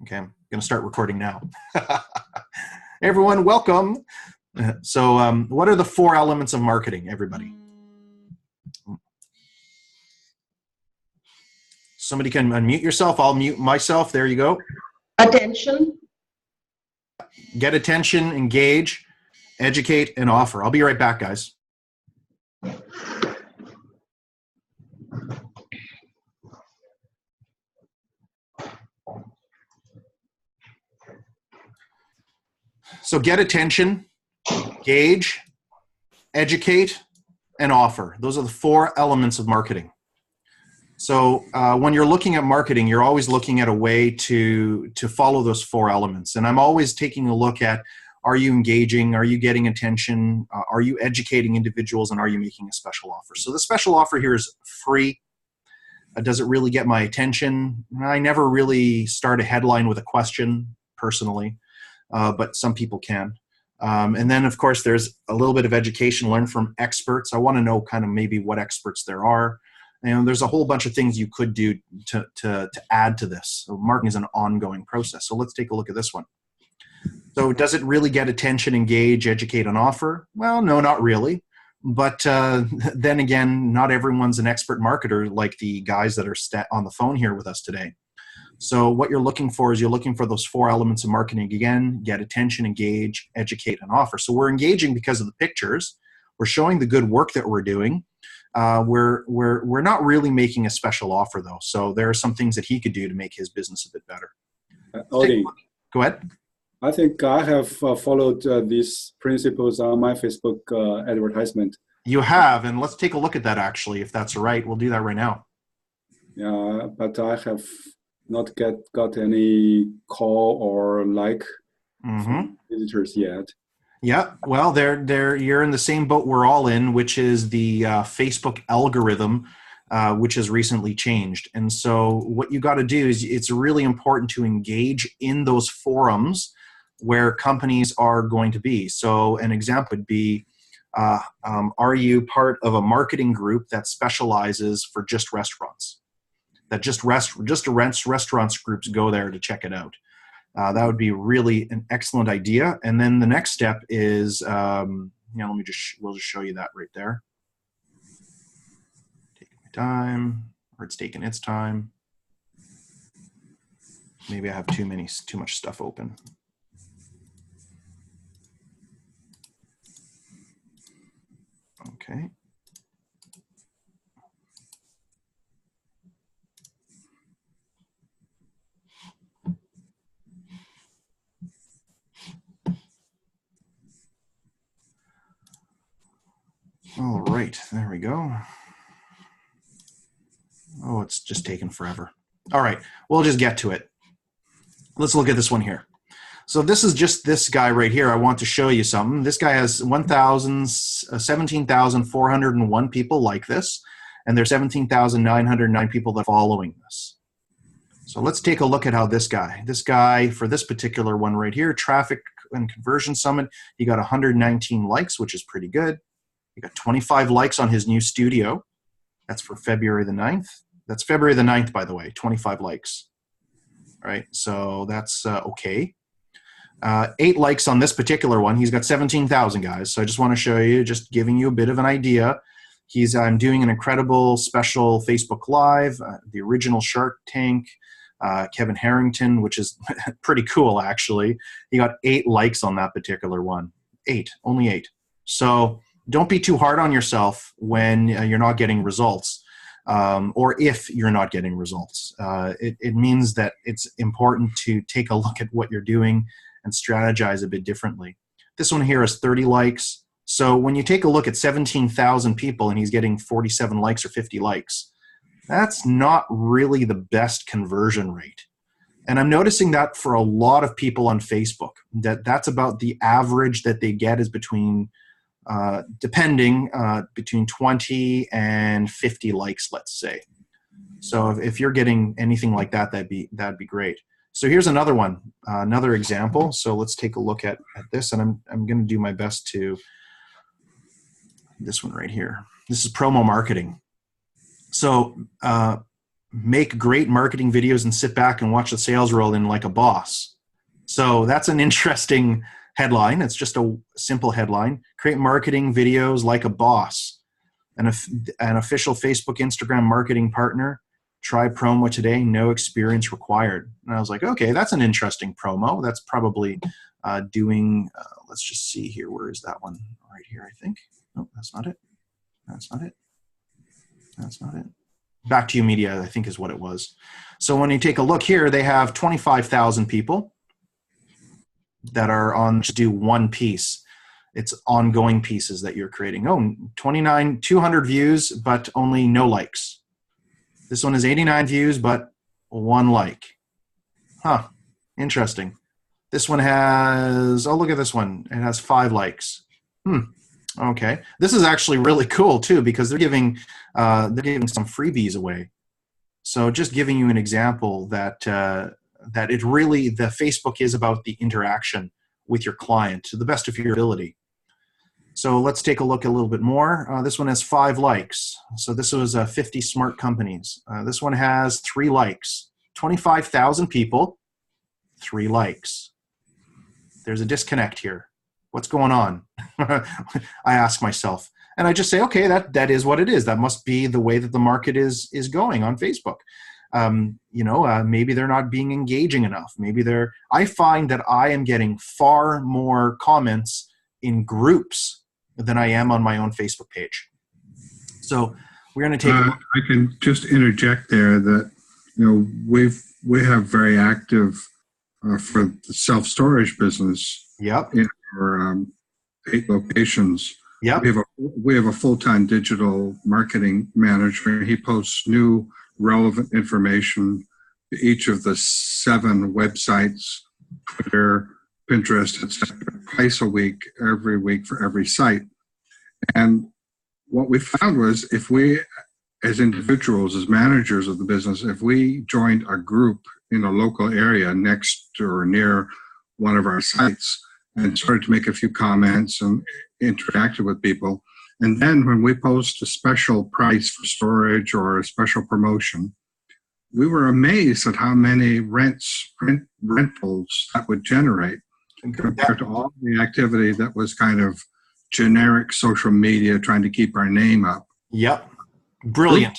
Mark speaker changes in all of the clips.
Speaker 1: Okay, I'm going to start recording now. Hey everyone, welcome. So what are the 4 elements of marketing, everybody? Somebody can unmute yourself. I'll mute myself. There you go.
Speaker 2: Attention.
Speaker 1: Get attention, engage, educate, and offer. I'll be right back, guys. So get attention, engage, educate, and offer. Those are the 4 elements of marketing. So when you're looking at marketing, you're always looking at a way to follow those 4 elements. And I'm always taking a look at, are you engaging? Are you getting attention? Are you educating individuals? And are you making a special offer? So the special offer here is free. Does it really get my attention? I never really start a headline with a question personally, but some people can. And then, of course, there's a little bit of education, learn from experts. I want to know kind of maybe what experts there are. And there's a whole bunch of things you could do to add to this. So marketing is an ongoing process. So let's take a look at this one. So does it really get attention, engage, educate, and offer? Well, no, not really. But then again, not everyone's an expert marketer like the guys that are on the phone here with us today. So what you're looking for is you're looking for those 4 elements of marketing. Again, get attention, engage, educate, and offer. So we're engaging because of the pictures. We're showing the good work that we're doing. We're not really making a special offer though. So there are some things that he could do to make his business a bit better.
Speaker 3: Odie,
Speaker 1: go ahead.
Speaker 3: I think I have followed these principles on my Facebook advertisement.
Speaker 1: You have, and let's take a look at that actually, if that's all right. We'll do that right now.
Speaker 3: Yeah, but I have not got any call or like from visitors yet.
Speaker 1: Yeah, well, you're in the same boat we're all in, which is the Facebook algorithm, which has recently changed. And so what you got to do is it's really important to engage in those forums where companies are going to be. So an example would be, are you part of a marketing group that specializes for just restaurants? That just restaurants groups go there to check it out. That would be really an excellent idea. And then the next step is, we'll just show you that right there. Taking my time, or it's taking its time. Maybe I have too much stuff open. Okay. All right, there we go. Oh, it's just taking forever. All right, we'll just get to it. Let's look at this one here. So this is just this guy right here. I want to show you something. This guy has 17,401 people like this, and there's 17,909 people that are following this. So let's take a look at how this guy for this particular one right here, Traffic and Conversion Summit, he got 119 likes, which is pretty good. He got 25 likes on his new studio. That's for February the 9th. That's February the 9th, by the way, 25 likes. All right, so that's okay. 8 likes on this particular one. He's got 17,000 guys. So I just want to show you, just giving you a bit of an idea. I'm doing an incredible special Facebook Live, the original Shark Tank, Kevin Harrington, which is pretty cool actually. He got 8 likes on that particular one. 8, only 8. So don't be too hard on yourself when you're not getting results, or if you're not getting results. It means that it's important to take a look at what you're doing and strategize a bit differently. This one here is 30 likes. So when you take a look at 17,000 people and he's getting 47 likes or 50 likes, that's not really the best conversion rate. And I'm noticing that for a lot of people on Facebook, that's about the average that they get is between between 20 and 50 likes, let's say. So if you're getting anything like that, that'd be great. So here's another one, another example. So let's take a look at this, and I'm going to do my best to this one right here. This is promo marketing. So make great marketing videos and sit back and watch the sales roll in like a boss. So that's an interesting headline. It's just a simple headline. Create marketing videos like a boss. An official Facebook, Instagram marketing partner. Try promo today. No experience required. And I was like, okay, that's an interesting promo. That's probably doing, let's just see here. Where is that one? Right here, I think. No, that's not it. That's not it. That's not it. Back to You Media, I think is what it was. So when you take a look here, they have 25,000 people that are on to do one piece. It's ongoing pieces that you're creating. Oh, 200 views, but only no likes. This one is 89 views, but 1 like. Huh, interesting. This one has, oh, look at this one. It has 5 likes. Okay. This is actually really cool too, because they're giving some freebies away. So just giving you an example that that it really, the Facebook is about the interaction with your client to the best of your ability. So let's take a look a little bit more. This one has 5 likes. So this was 50 smart companies. This one has 3 likes. 25,000 people, 3 likes. There's a disconnect here. What's going on? I ask myself. And I just say, okay, that is what it is. That must be the way that the market is going on Facebook. Maybe they're not being engaging enough. I find that I am getting far more comments in groups than I am on my own Facebook page. So we're going to take.
Speaker 2: I can just interject there that we have very active for the self-storage business.
Speaker 1: Yep.
Speaker 2: In our 8 locations.
Speaker 1: Yep.
Speaker 2: We have a full-time digital marketing manager. He posts new relevant information to each of the 7 websites, Twitter, Pinterest, etc., twice a week, every week for every site. And what we found was if we, as individuals, as managers of the business, if we joined a group in a local area next to or near one of our sites and started to make a few comments and interacted with people, and then when we post a special price for storage or a special promotion, we were amazed at how many rentals that would generate compared to all the activity that was kind of generic social media trying to keep our name up.
Speaker 1: Yep. Brilliant.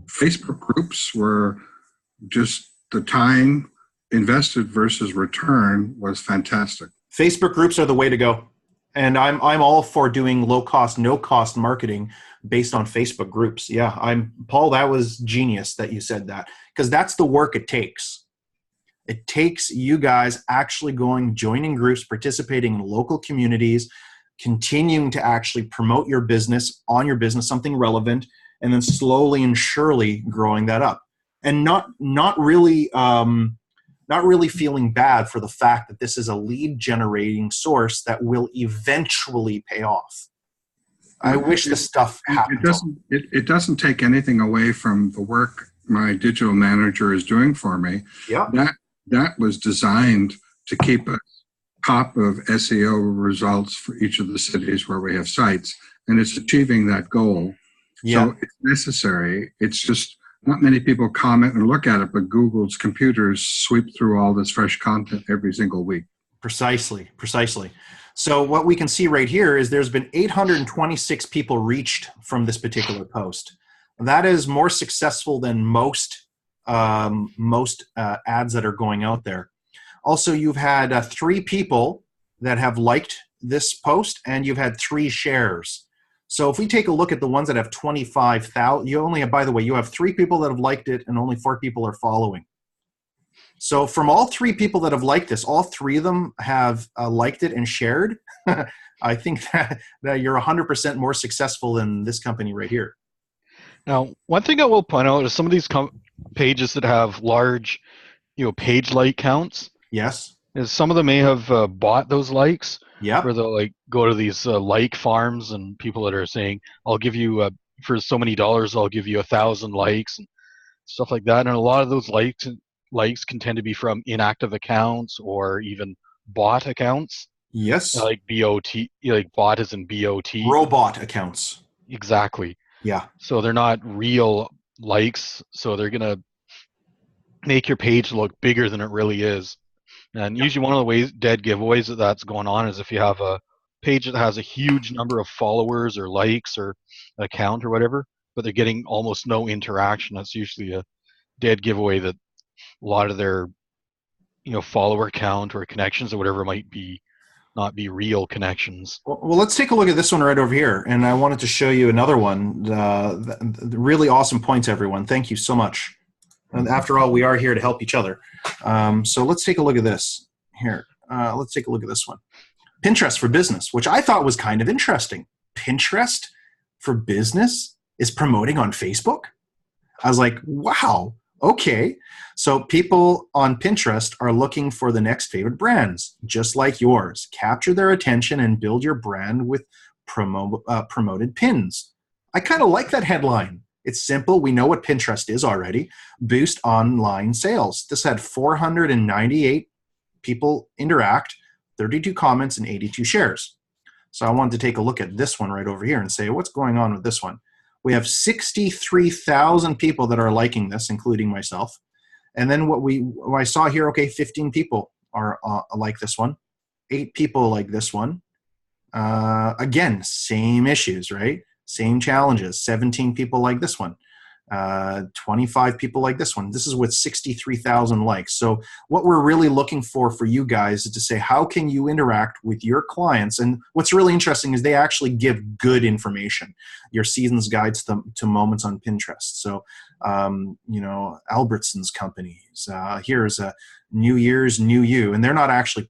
Speaker 2: Facebook groups were just the time invested versus return was fantastic.
Speaker 1: Facebook groups are the way to go. And I'm all for doing low cost, no cost marketing based on Facebook groups. Yeah, Paul, that was genius that you said that, because that's the work it takes. It takes you guys actually joining groups, participating in local communities, continuing to actually promote your business, something relevant, and then slowly and surely growing that up. And not really feeling bad for the fact that this is a lead generating source that will eventually pay off. I wish this stuff happened.
Speaker 2: It doesn't take anything away from the work my digital manager is doing for me.
Speaker 1: Yeah.
Speaker 2: That was designed to keep us top of SEO results for each of the cities where we have sites, and it's achieving that goal.
Speaker 1: Yeah.
Speaker 2: So it's necessary. It's just not many people comment and look at it, but Google's computers sweep through all this fresh content every single week.
Speaker 1: Precisely. So what we can see right here is there's been 826 people reached from this particular post. That is more successful than most ads that are going out there. Also, you've had 3 people that have liked this post, and you've had 3 shares. So if we take a look at the ones that have 25,000, you have 3 people that have liked it and only 4 people are following. So from all 3 people that have liked this, all 3 of them have liked it and shared. I think that you're 100% more successful than this company right here.
Speaker 4: Now, one thing I will point out is some of these pages that have large, page like counts.
Speaker 1: Yes.
Speaker 4: Is some of them may have bought those likes.
Speaker 1: Yeah.
Speaker 4: Where they'll go to these like farms and people that are saying, "I'll give you for so many dollars, I'll give you 1,000 likes," and stuff like that. And a lot of those likes can tend to be from inactive accounts or even bot accounts.
Speaker 1: Yes.
Speaker 4: Like BOT, like bot as in BOT.
Speaker 1: Robot accounts.
Speaker 4: Exactly.
Speaker 1: Yeah.
Speaker 4: So they're not real, likes, so they're gonna make your page look bigger than it really is. And usually one of the ways dead giveaways that's going on is if you have a page that has a huge number of followers or likes or account or whatever, but they're getting almost no interaction. That's usually a dead giveaway that a lot of their follower count or connections or whatever might be not be real connections.
Speaker 1: Well, let's take a look at this one right over here. And I wanted to show you another one. The really awesome points, everyone. Thank you so much. And after all, we are here to help each other. So let's take a look at this here. Let's take a look at this one. Pinterest for Business, which I thought was kind of interesting. Pinterest for Business is promoting on Facebook? I was like, wow, okay. So people on Pinterest are looking for the next favorite brands, just like yours. Capture their attention and build your brand with promoted pins. I kind of like that headline. It's simple. We know what Pinterest is already. Boost online sales. This had 498 people interact, 32 comments, and 82 shares. So I wanted to take a look at this one right over here and say, what's going on with this one? We have 63,000 people that are liking this, including myself. And then what I saw here, okay, 15 people are like this one. 8 people like this one. Again, same issues, right? Same challenges. 17 people like this one. 25 people like this one. This is with 63,000 likes. So what we're really looking for you guys is to say, how can you interact with your clients? And what's really interesting is they actually give good information. Your season's guides to moments on Pinterest. So, Albertsons companies, here's a New Year's, New You, and they're not actually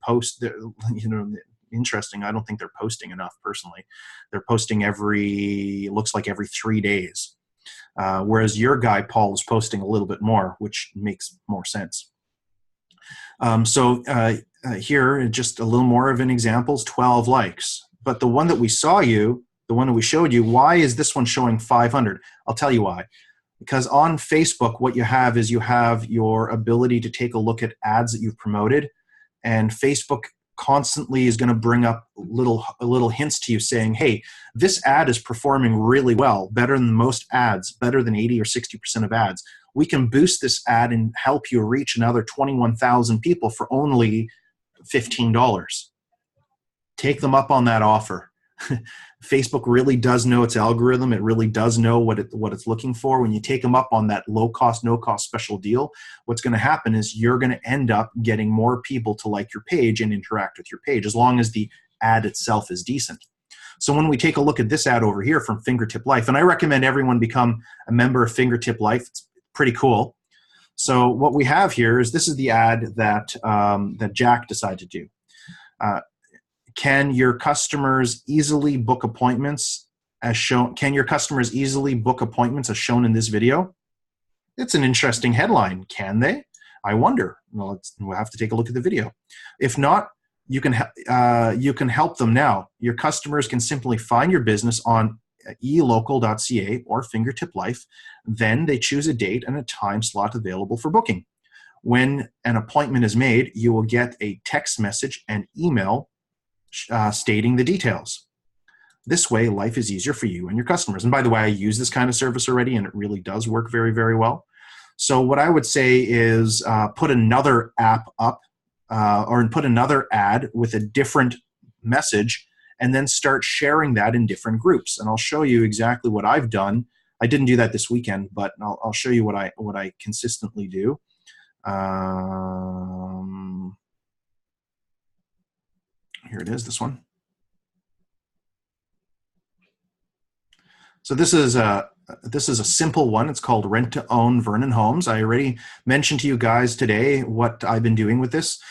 Speaker 1: interesting. I don't think they're posting enough personally. They're posting looks like every 3 days. Whereas your guy, Paul, is posting a little bit more, which makes more sense. Here, just a little more of an example, 12 likes. But the one that we showed you, why is this one showing 500? I'll tell you why. Because on Facebook, what you have is you have your ability to take a look at ads that you've promoted, and Facebook constantly is going to bring up little hints to you saying, hey, this ad is performing really well, better than most ads, better than 80 or 60% of ads. We can boost this ad and help you reach another 21,000 people for only $15. Take them up on that offer. Facebook really does know its algorithm. It really does know what it's looking for. When you take them up on that low cost, no cost special deal, what's going to happen is you're going to end up getting more people to like your page and interact with your page, as long as the ad itself is decent. So when we take a look at this ad over here from Fingertip Life, and I recommend everyone become a member of Fingertip Life. It's pretty cool. So what we have here is, this is the ad that Jack decided to do. Can your customers easily book appointments as shown? Can your customers easily book appointments as shown in this video? It's an interesting headline. Can they? I wonder. Well, we'll have to take a look at the video. If not, you can help them now. Your customers can simply find your business on elocal.ca or Fingertip Life. Then they choose a date and a time slot available for booking. When an appointment is made, you will get a text message and email stating the details. This way, life is easier for you and your customers. And by the way, I use this kind of service already, and it really does work very, very well. So what I would say is put another app up or put another ad with a different message, and then start sharing that in different groups. And I'll show you exactly what I've done. I didn't do that this weekend, but I'll show you what I consistently do. Here it is, this one. So this is a simple one. It's called Rent to Own Vernon Homes. I already mentioned to you guys today what I've been doing with this.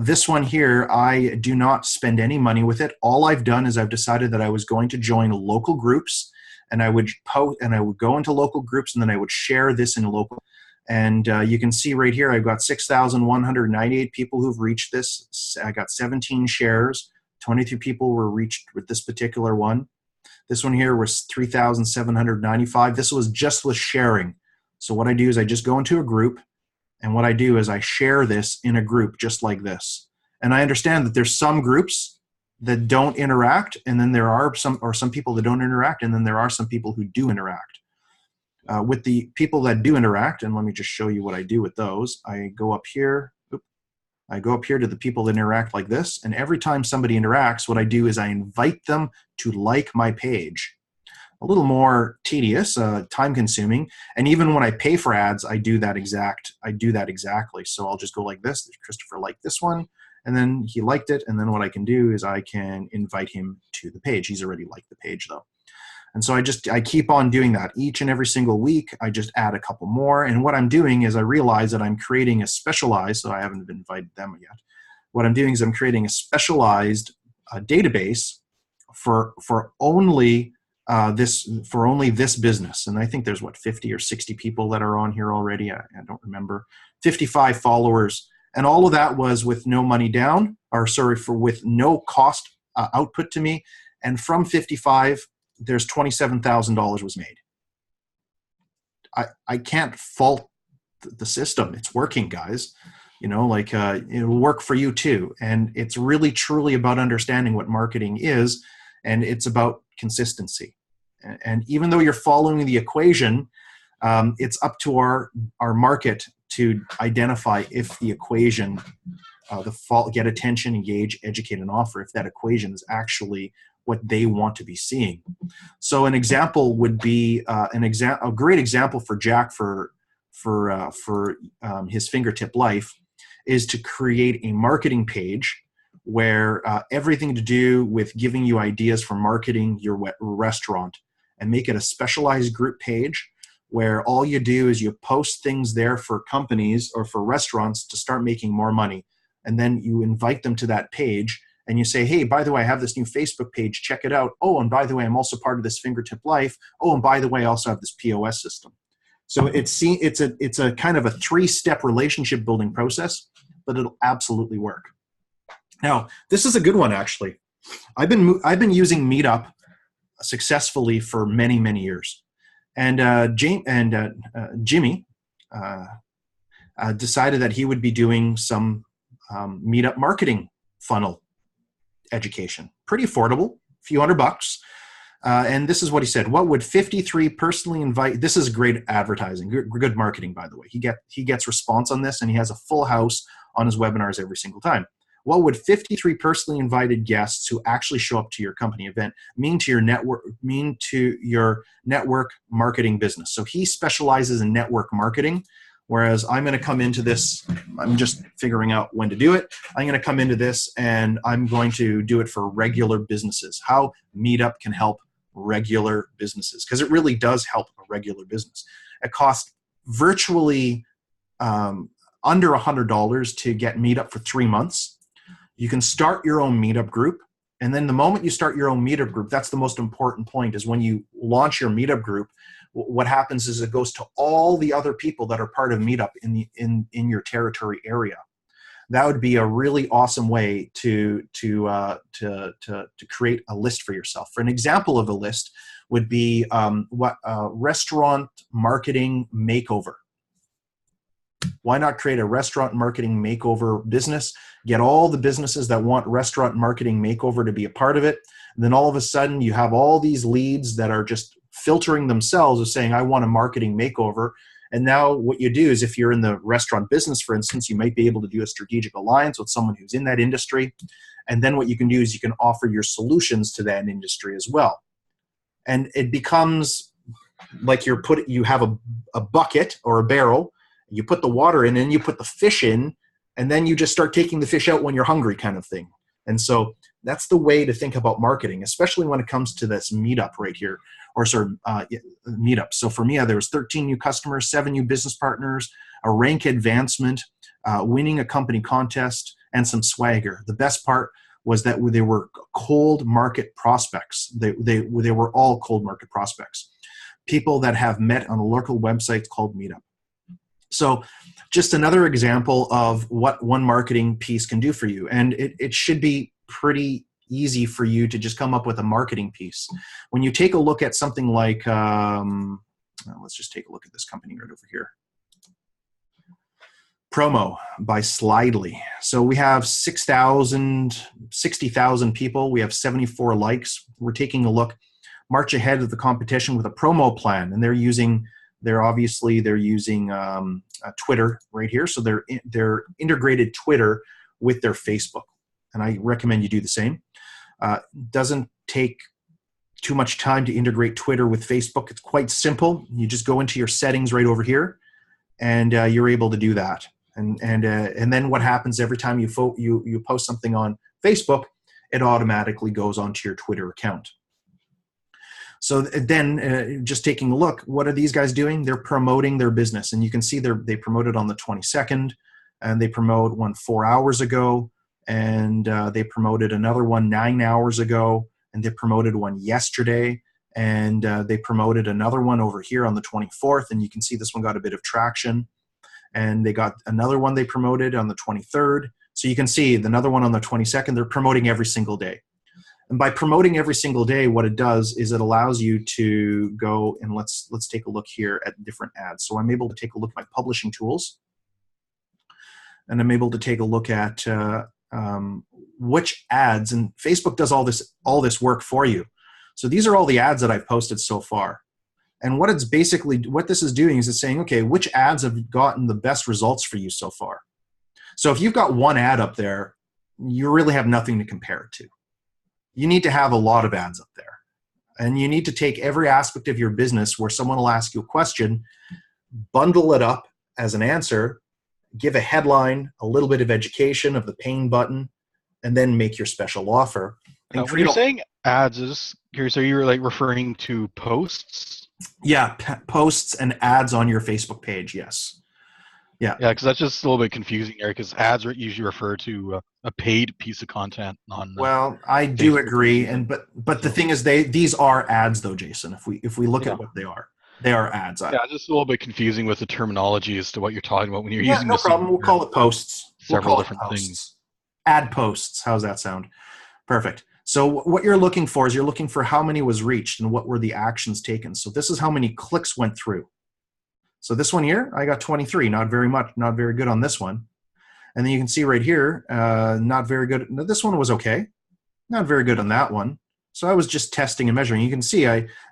Speaker 1: This one here, I do not spend any money with it. All I've done is I've decided that I was going to join local groups, and I would go into local groups, and then I would share this in local. And you can see right here, I've got 6,198 people who've reached this. I got 17 shares. 23 people were reached with this particular one. This one here was 3,795. This was just with sharing. So what I do is I just go into a group, and what I do is I share this in a group just like this. And I understand that there's some groups that don't interact, and then there are some people that don't interact, and then there are some people who do interact. with the people that do interact, and let me just show you what I do with those. I go up here. I go up here to the people that interact like this, and every time somebody interacts, what I do is I invite them to like my page. A little more tedious, time-consuming, and even when I pay for ads, I do that exactly. So I'll just go like this. Christopher liked this one, and then he liked it, and then what I can do is I can invite him to the page. He's already liked the page though. And so I keep on doing that each and every single week. I just add a couple more. And what I'm doing is I realize that I'm creating a specialized, so I haven't invited them yet. What I'm doing is I'm creating a specialized database for only this business. And I think there's 50 or 60 people that are on here already. I don't remember. 55 followers. And all of that was with no money down, with no cost output to me. And from 55, there's $27,000 was made. I can't fault the system. It's working, guys. It'll work for you too. And it's really truly about understanding what marketing is, and it's about consistency. And even though you're following the equation, it's up to our market to identify if the equation, get attention, engage, educate, and offer, if that equation is actually what they want to be seeing. So an example would be a great example for Jack for his Fingertip Life is to create a marketing page where everything to do with giving you ideas for marketing your restaurant, and make it a specialized group page where all you do is you post things there for companies or for restaurants to start making more money. And then you invite them to that page and you say, hey, by the way, I have this new Facebook page, check it out. Oh, and by the way, I'm also part of this Fingertip Life. Oh, and by the way, I also have this POS system. So it's a kind of a 3-step relationship building process, but it'll absolutely work. Now, this is a good one, actually. I've been using Meetup successfully for many, many years. And Jimmy decided that he would be doing some Meetup marketing funnel education. Pretty affordable, a few $100. And this is what he said. What would 53 personally invite? This is great advertising, good marketing, by the way. He gets response on this, and he has a full house on his webinars every single time. What would 53 personally invited guests who actually show up to your company event mean to your network marketing business? So he specializes in network marketing, whereas I'm going to come into this, I'm just figuring out when to do it. I'm going to come into this and I'm going to do it for regular businesses. How Meetup can help regular businesses, because it really does help a regular business. It costs virtually under $100 to get Meetup for 3 months. You can start your own Meetup group. And then the moment you start your own Meetup group, that's the most important point, is when you launch your Meetup group, what happens is it goes to all the other people that are part of Meetup in your territory area. That would be a really awesome way to create a list for yourself. For an example of a list would be restaurant marketing makeover. Why not create a restaurant marketing makeover business? Get all the businesses that want restaurant marketing makeover to be a part of it. And then all of a sudden you have all these leads that are just filtering themselves as saying, I want a marketing makeover. And now what you do is, if you're in the restaurant business, for instance, you might be able to do a strategic alliance with someone who's in that industry. And then what you can do is you can offer your solutions to that industry as well. And it becomes like you have a bucket or a barrel. You put the water in and you put the fish in, and then you just start taking the fish out when you're hungry, kind of thing. And so that's the way to think about marketing, especially when it comes to this Meetup right here, Meetup. So for me, there was 13 new customers, 7 new business partners, a rank advancement, winning a company contest, and some swagger. The best part was that they were cold market prospects. They were all cold market prospects, people that have met on a local website called Meetup. So just another example of what one marketing piece can do for you. And it should be pretty easy for you to just come up with a marketing piece. When you take a look at something like, let's just take a look at this company right over here. Promo by Slidely. So we have 60,000 people. We have 74 likes. We're taking a look, march ahead of the competition with a promo plan. And they're using They're using Twitter right here. So they're integrated Twitter with their Facebook. And I recommend you do the same. Doesn't take too much time to integrate Twitter with Facebook. It's quite simple. You just go into your settings right over here, and you're able to do that. And then what happens every time you post something on Facebook, it automatically goes onto your Twitter account. So then just taking a look, what are these guys doing? They're promoting their business. And you can see they promoted on the 22nd, and they promote one 4 hours ago, and they promoted another one 9 hours ago, and they promoted one yesterday, and they promoted another one over here on the 24th, and you can see this one got a bit of traction. And they got another one they promoted on the 23rd. So you can see another one on the 22nd. They're promoting every single day. And by promoting every single day, what it does is it allows you to go and let's take a look here at different ads. So I'm able to take a look at my publishing tools, and I'm able to take a look at which ads, and Facebook does all this work for you. So these are all the ads that I've posted so far. And what this is doing is it's saying, okay, which ads have gotten the best results for you so far? So if you've got one ad up there, you really have nothing to compare it to. You need to have a lot of ads up there. And you need to take every aspect of your business where someone will ask you a question, bundle it up as an answer, give a headline, a little bit of education of the pain button, and then make your special offer. And
Speaker 4: when you're saying ads, are you like referring to posts?
Speaker 1: Yeah, posts and ads on your Facebook page, yes. Yeah,
Speaker 4: because that's just a little bit confusing there, because ads usually refer to a paid piece of content on.
Speaker 1: Well, I do agree, but the thing is, these are ads though, Jason. If we look at what they are ads.
Speaker 4: Yeah, just a little bit confusing with the terminology as to what you're talking about when you're using.
Speaker 1: No problem. We'll call it posts.
Speaker 4: Several different things.
Speaker 1: Ad posts. How's that sound? Perfect. So what you're looking for is you're looking for how many was reached and what were the actions taken. So this is how many clicks went through. So this one here, I got 23, not very much, not very good on this one. And then you can see right here, not very good. No, this one was okay. Not very good on that one. So I was just testing and measuring. You can see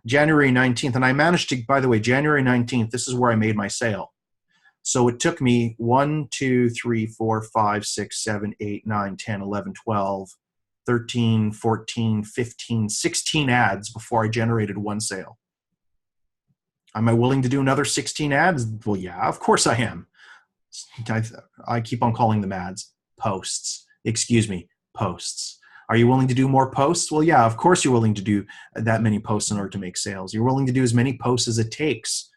Speaker 1: January 19th, and I managed to, by the way, January 19th, this is where I made my sale. So it took me 1, 2, 3, 4, 5, 6, 7, 8, 9, 10, 11, 12, 13, 14, 15, 16 ads before I generated one sale. Am I willing to do another 16 ads? Well, yeah, of course I am. I keep on calling them ads. Posts. Excuse me, posts. Are you willing to do more posts? Well, yeah, of course you're willing to do that many posts in order to make sales. You're willing to do as many posts as it takes.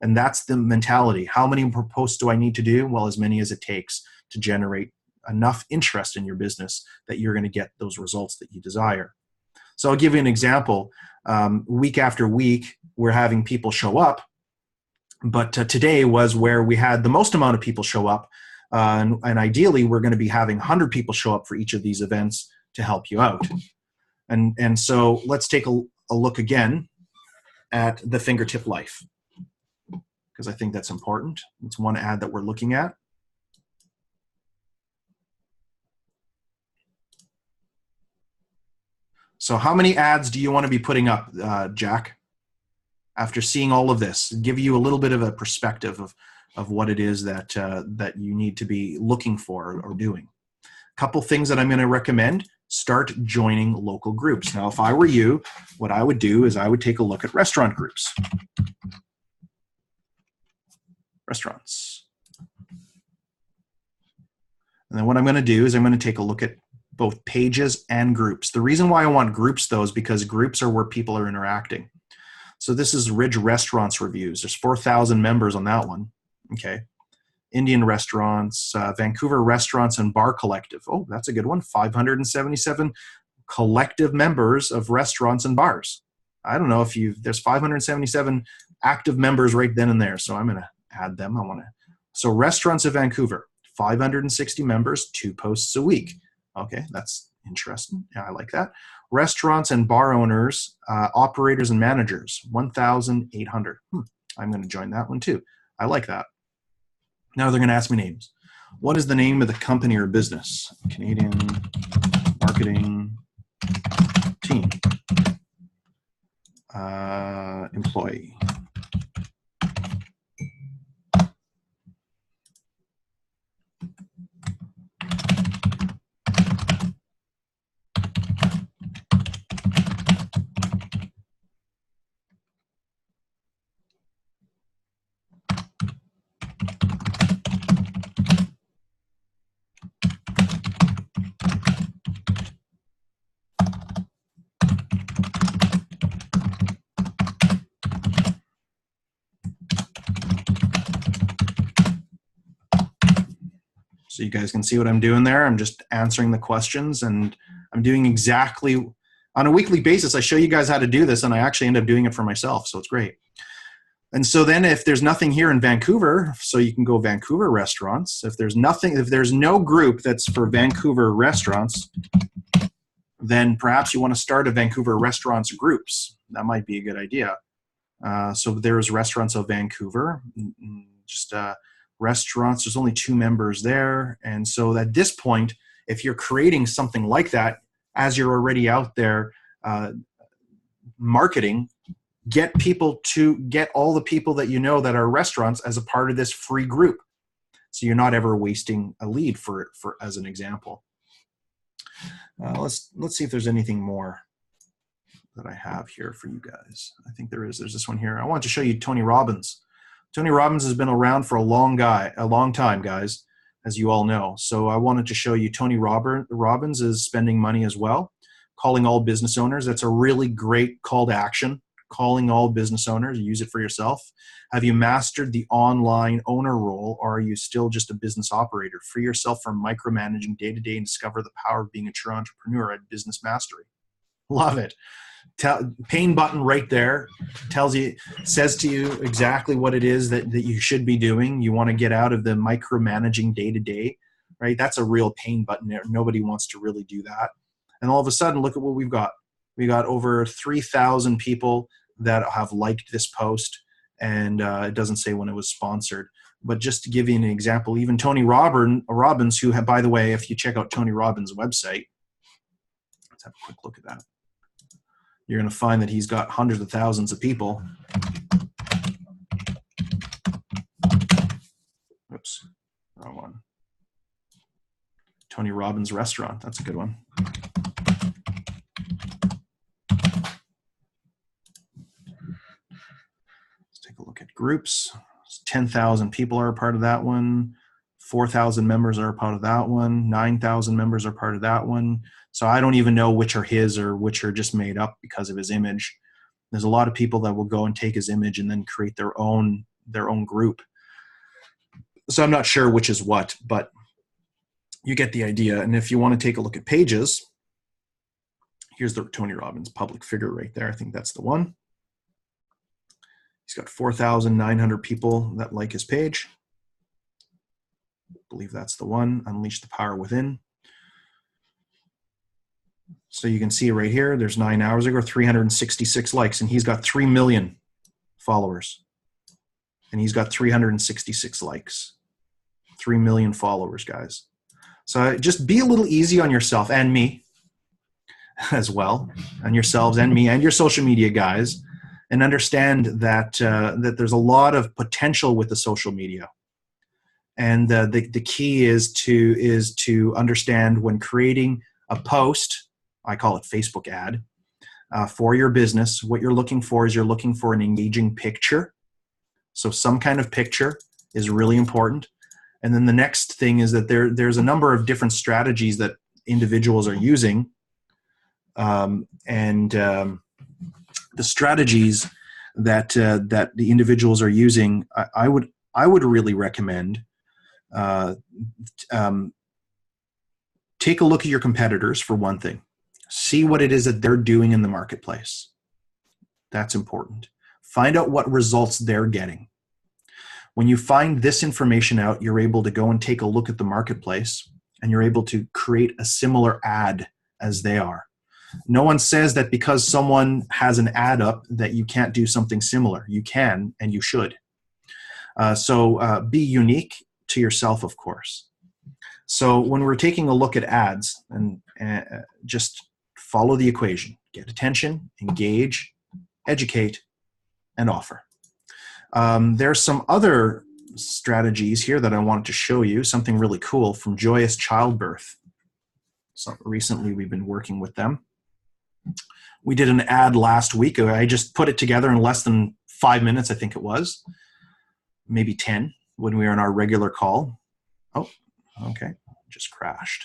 Speaker 1: And that's the mentality. How many posts do I need to do? Well, as many as it takes to generate enough interest in your business that you're going to get those results that you desire. So I'll give you an example. Week after week, we're having people show up, but today was where we had the most amount of people show up, and ideally we're going to be having 100 people show up for each of these events to help you out. And so let's take a look again at the Fingertip Life, because I think that's important. It's one ad that we're looking at. So how many ads do you want to be putting up, Jack, after seeing all of this? Give you a little bit of a perspective of what it is that you need to be looking for or doing. A couple things that I'm going to recommend: start joining local groups. Now, if I were you, what I would do is I would take a look at restaurant groups. Restaurants. And then what I'm going to do is I'm going to take a look at both pages and groups. The reason why I want groups, though, is because groups are where people are interacting. So this is Ridge Restaurants Reviews. There's 4,000 members on that one. Okay. Indian Restaurants, Vancouver Restaurants and Bar Collective. Oh, that's a good one. 577 collective members of restaurants and bars. I don't know if there's 577 active members right then and there. So I'm going to add them. So Restaurants of Vancouver, 560 members, 2 posts a week. Okay, that's interesting. Yeah, I like that. Restaurants and bar owners, operators and managers, 1,800. I'm going to join that one too. I like that. Now they're going to ask me names. What is the name of the company or business? Canadian Marketing Team. Employee. So you guys can see what I'm doing there. I'm just answering the questions, and I'm doing exactly on a weekly basis. I show you guys how to do this, and I actually end up doing it for myself. So it's great. And so then if there's nothing here in Vancouver, so you can go Vancouver restaurants. If there's no group that's for Vancouver restaurants, then perhaps you want to start a Vancouver restaurants groups. That might be a good idea. So there's Restaurants of Vancouver, just restaurants. There's only 2 members there. And so at this point, if you're creating something like that, as you're already out there marketing, get all the people that you know that are restaurants as a part of this free group. So you're not ever wasting a lead for as an example. Let's see if there's anything more that I have here for you guys. I think there is. There's this one here. I want to show you Tony Robbins. Tony Robbins has been around for a long time, guys, as you all know. So I wanted to show you Tony Robbins is spending money as well, calling all business owners. That's a really great call to action. Calling all business owners. Use it for yourself. Have you mastered the online owner role, or are you still just a business operator? Free yourself from micromanaging day to day and discover the power of being a true entrepreneur at Business Mastery. Love it. Pain button right there says to you exactly what it is that you should be doing. You want to get out of the micromanaging day to day, right? That's a real pain button there. Nobody wants to really do that. And all of a sudden, look at what we've got. We got over 3,000 people that have liked this post, and it doesn't say when it was sponsored. But just to give you an example, even Tony Robbins, who, by the way, if you check out Tony Robbins' website, let's have a quick look at that. You're going to find that he's got hundreds of thousands of people. Oops, wrong one. Tony Robbins Restaurant, that's a good one. Take a look at groups. 10,000 people are a part of that one. 4,000 members are a part of that one. 9,000 members are part of that one. So I don't even know which are his or which are just made up because of his image. There's a lot of people that will go and take his image and then create their own group. So I'm not sure which is what, but you get the idea. And if you want to take a look at pages, here's the Tony Robbins public figure right there. I think that's the one. He's got 4,900 people that like his page. I believe that's the one. Unleash the power within. So you can see right here, there's 9 hours ago, 366 likes, and he's got 3 million followers. And he's got 366 likes. 3 million followers, guys. So just be a little easy on yourself and me as well, and yourselves and me and your social media guys. And understand that that there's a lot of potential with the social media, and the key is to understand when creating a post. I call it Facebook ad for your business. What you're looking for is you're looking for an engaging picture. So some kind of picture is really important. And then the next thing is that there's a number of different strategies that individuals are using, the strategies that the individuals are using, I would really recommend take a look at your competitors for one thing. See what it is that they're doing in the marketplace. That's important. Find out what results they're getting. When you find this information out, you're able to go and take a look at the marketplace, and you're able to create a similar ad as they are. No one says that because someone has an ad up that you can't do something similar. You can, and you should. So be unique to yourself, of course. So when we're taking a look at ads, and just follow the equation. Get attention, engage, educate, and offer. There's some other strategies here that I wanted to show you, something really cool from Joyous Childbirth. So recently we've been working with them. We did an ad last week. I just put it together in less than 5 minutes, I think it was. Maybe 10 when we were on our regular call. Oh, okay. Just crashed.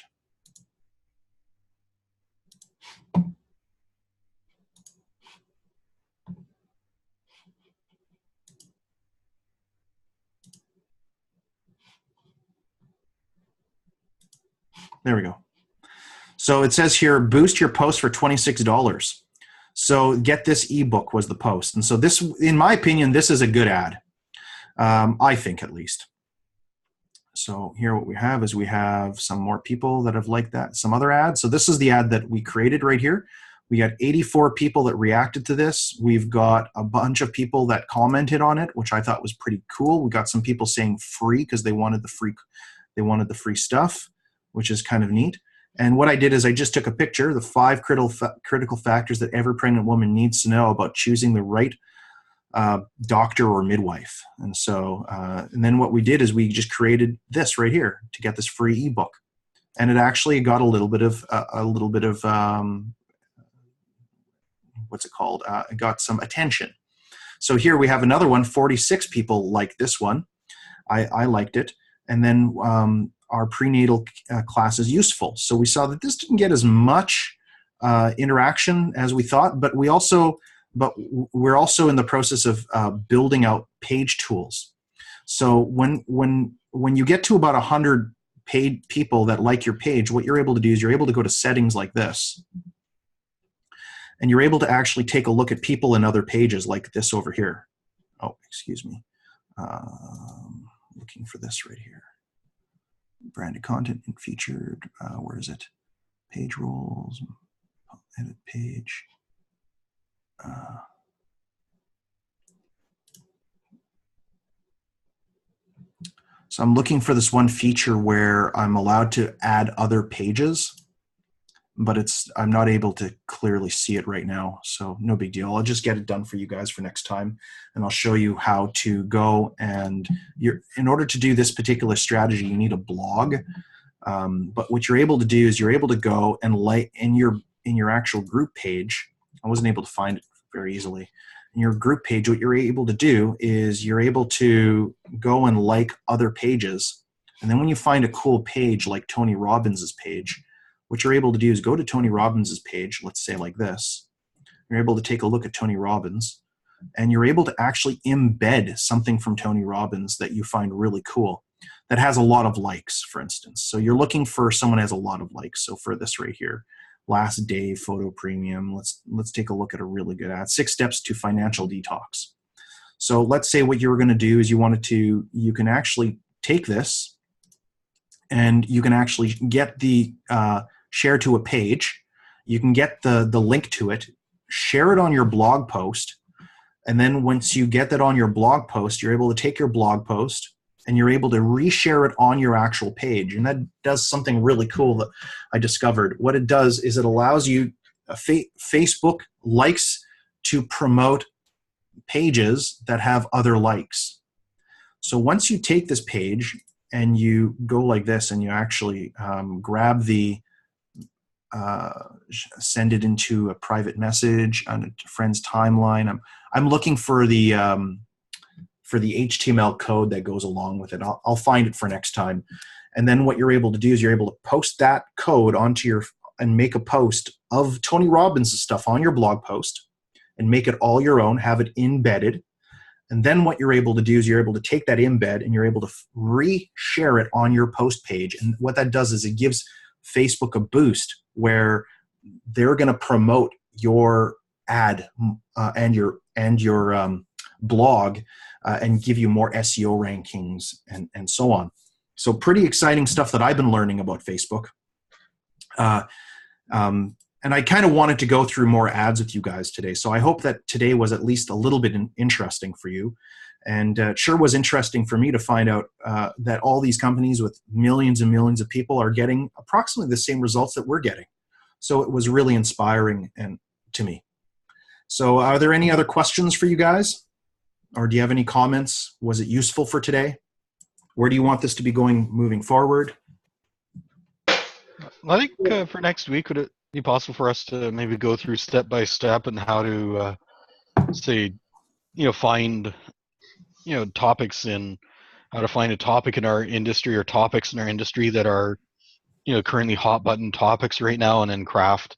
Speaker 1: There we go. So it says here, boost your post for $26. So get this ebook was the post. And so this, in my opinion, this is a good ad. I think at least. So here what we have is we have some more people that have liked that, some other ads. So this is the ad that we created right here. We got 84 people that reacted to this. We've got a bunch of people that commented on it, which I thought was pretty cool. We got some people saying free because they wanted the free stuff, which is kind of neat. And what I did is I just took a picture, the 5 critical factors that every pregnant woman needs to know about choosing the right doctor or midwife. And so, and then what we did is we just created this right here to get this free ebook. And it actually got a little bit of what's it called? It got some attention. So here we have another one, 46 people like this one. I liked it. And then our prenatal class is useful. So we saw that this didn't get as much interaction as we thought, but we're also in the process of building out page tools. So when you get to about 100 paid people that like your page, what you're able to do is you're able to go to settings like this. And you're able to actually take a look at people in other pages like this over here. Oh, excuse me. Looking for this right here. Branded content and featured. Where is it? Page roles. Edit page. So I'm looking for this one feature where I'm allowed to add other pages, but I'm not able to clearly see it right now. So no big deal. I'll just get it done for you guys for next time. And I'll show you how to go and in order to do this particular strategy, you need a blog. But what you're able to do is you're able to go and in your actual group page. I wasn't able to find it very easily. In your group page, what you're able to do is you're able to go and like other pages. And then when you find a cool page like Tony Robbins's page, what you're able to do is go to Tony Robbins's page, let's say like this. You're able to take a look at Tony Robbins, and you're able to actually embed something from Tony Robbins that you find really cool that has a lot of likes, for instance. So you're looking for someone who has a lot of likes. So for this right here, Last Day Photo Premium, let's take a look at a really good ad, 6 Steps to Financial Detox. So let's say what you were going to do is you can actually take this and you can actually get the share to a page. You can get the link to it, share it on your blog post, and then once you get that on your blog post, you're able to take your blog post and you're able to reshare it on your actual page. And that does something really cool that I discovered. What it does is it allows you, Facebook likes to promote pages that have other likes. So once you take this page and you go like this and you actually grab send it into a private message on a friend's timeline. I'm looking for the HTML code that goes along with it. I'll find it for next time. And then what you're able to do is you're able to post that code and make a post of Tony Robbins' stuff on your blog post and make it all your own, have it embedded. And then what you're able to do is you're able to take that embed and you're able to re-share it on your post page. And what that does is it gives Facebook a boost where they're going to promote your ad and your blog and give you more SEO rankings and so on. So pretty exciting stuff that I've been learning about Facebook. And I kind of wanted to go through more ads with you guys today. So I hope that today was at least a little bit interesting for you. And it sure was interesting for me to find out that all these companies with millions and millions of people are getting approximately the same results that we're getting. So it was really inspiring to me. So are there any other questions for you guys? Or do you have any comments? Was it useful for today? Where do you want this to be going moving forward?
Speaker 4: I think for next week, would it be possible for us to maybe go through step by step and how to find topics in how to find a topic in our industry or topics in our industry that are currently hot button topics right now, and then craft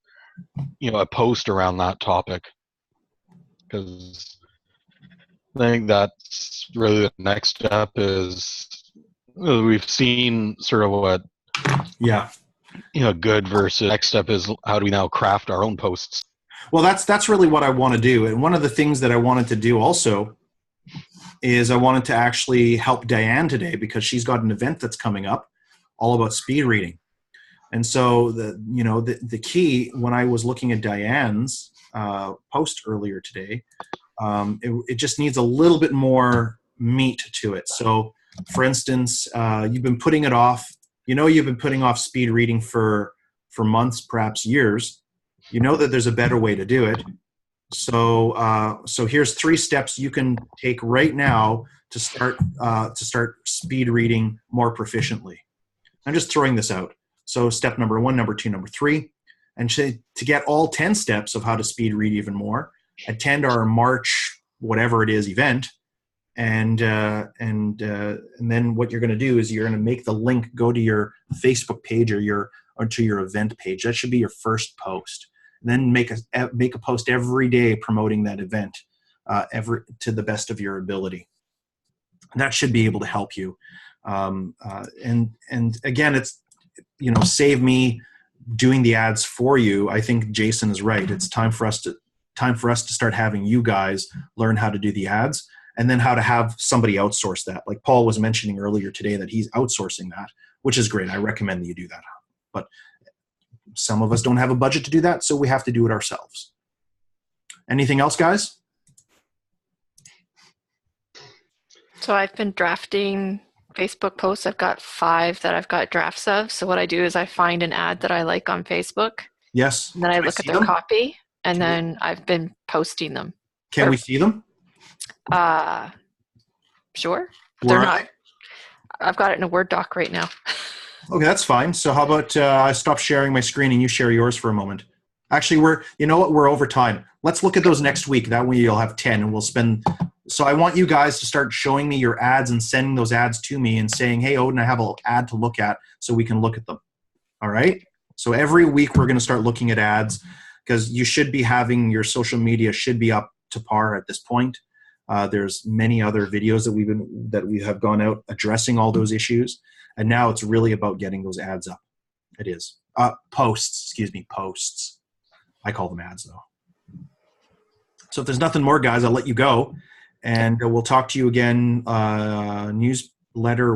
Speaker 4: a post around that topic, because I think that's really the next step. Is we've seen sort of what good versus next step is how do we now craft our own posts?
Speaker 1: Well, that's really what I want to do. And one of the things that I wanted to do also is I wanted to actually help Diane today, because she's got an event that's coming up all about speed reading. And so the key, when I was looking at Diane's post earlier today, it just needs a little bit more meat to it. So for instance, you've been putting it off. You've been putting off speed reading for months, perhaps years. You know that there's a better way to do it. So here's 3 steps you can take right now to start speed reading more proficiently. I'm just throwing this out. So step number 1, number 2, number 3, and to get all 10 steps of how to speed read even more, attend our March whatever it is event, and then what you're going to do is you're going to make the link go to your Facebook page or to your event page. That should be your first post. And then make a post every day promoting that event to the best of your ability. And that should be able to help you. And again, it's save me doing the ads for you. I think Jason is right. It's time for us to start having you guys learn how to do the ads, and then how to have somebody outsource that. Like Paul was mentioning earlier today that he's outsourcing that, which is great. I recommend that you do that. But some of us don't have a budget to do that, so we have to do it ourselves. Anything else, guys?
Speaker 5: So I've been drafting Facebook posts. I've got 5 that I've got drafts of. So what I do is I find an ad that I like on Facebook.
Speaker 1: Yes.
Speaker 5: And then I look at their copy, and then I've been posting them.
Speaker 1: Can we see them?
Speaker 5: Sure.
Speaker 1: Where
Speaker 5: They're
Speaker 1: are
Speaker 5: not.
Speaker 1: they?
Speaker 5: I've got it in a Word doc right now.
Speaker 1: Okay, that's fine. So how about I stop sharing my screen and you share yours for a moment? Actually, we're over time. Let's look at those next week. That way you'll have 10 and we'll spend. So I want you guys to start showing me your ads and sending those ads to me and saying, hey, Odin, I have an ad to look at, so we can look at them. All right? So every week we're going to start looking at ads, because you should be having your social media should be up to par at this point. There's many other videos that we have gone out addressing all those issues. And now it's really about getting those ads up. It is. Posts. I call them ads, though. So if there's nothing more, guys, I'll let you go. And we'll talk to you again. Newsletter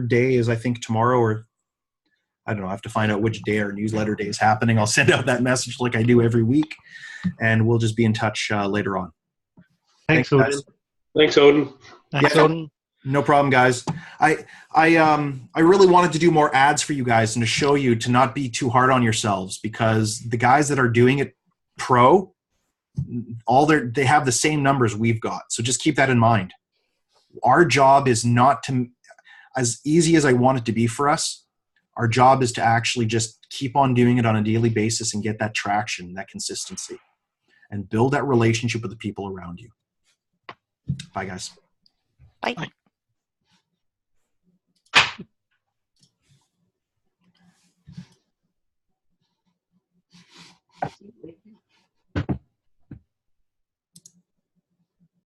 Speaker 1: day is, I think, tomorrow, or I don't know. I have to find out which day our newsletter day is happening. I'll send out that message like I do every week. And we'll just be in touch later on.
Speaker 6: Thanks, Odin.
Speaker 1: Guys.
Speaker 6: Thanks, Odin.
Speaker 4: Thanks, Odin.
Speaker 1: No problem, guys. I really wanted to do more ads for you guys and to show you to not be too hard on yourselves, because the guys that are doing it pro, they have the same numbers we've got. So just keep that in mind. Our job is not to, as easy as I want it to be for us, our job is to actually just keep on doing it on a daily basis and get that traction, that consistency, and build that relationship with the people around you. Bye, guys.
Speaker 5: Bye.